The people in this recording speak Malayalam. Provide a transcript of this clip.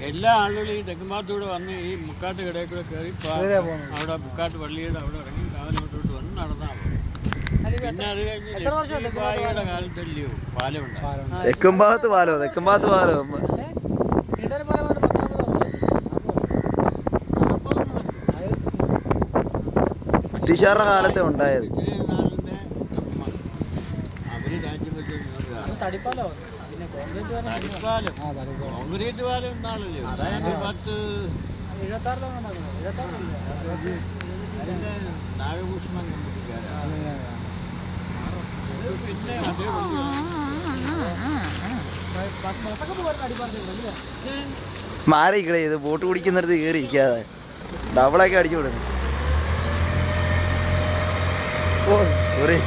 എല്ലാ ആളുകളും ഈ തെക്കുംഭാഗത്തൂടെ വന്ന് ഈ മുക്കാട്ട് കടയിൽ കൂടെ കയറി അവിടെ മുക്കാട്ട് പള്ളിയുടെ അവിടെ ഇറങ്ങി കാവലോട്ടോട്ട് വന്ന് നടന്നാൽ പിന്നെ അത് കഴിഞ്ഞ് ഭായിയുടെ കാലത്തല്ലയോ പാലമുണ്ടാകും. തെക്കുംഭാഗത്ത് പാലോ ബ്രിട്ടീഷുകാരുടെ കാലത്തെ ഉണ്ടായത്. അവര് രാജ്യം കോൺക്രീറ്റ് പാലം എന്നാണല്ലോ. നാഗഭൂഷണം കമ്പനിക്കാരാണ്. പിന്നെ മാറിക്കടേ ഇത് ബോട്ട് കുടിക്കുന്നിടത്ത് കയറി ഇരിക്കാതെ ഡബിളൊക്കെ അടിച്ചു വിടുന്നു. ഓ സോറി.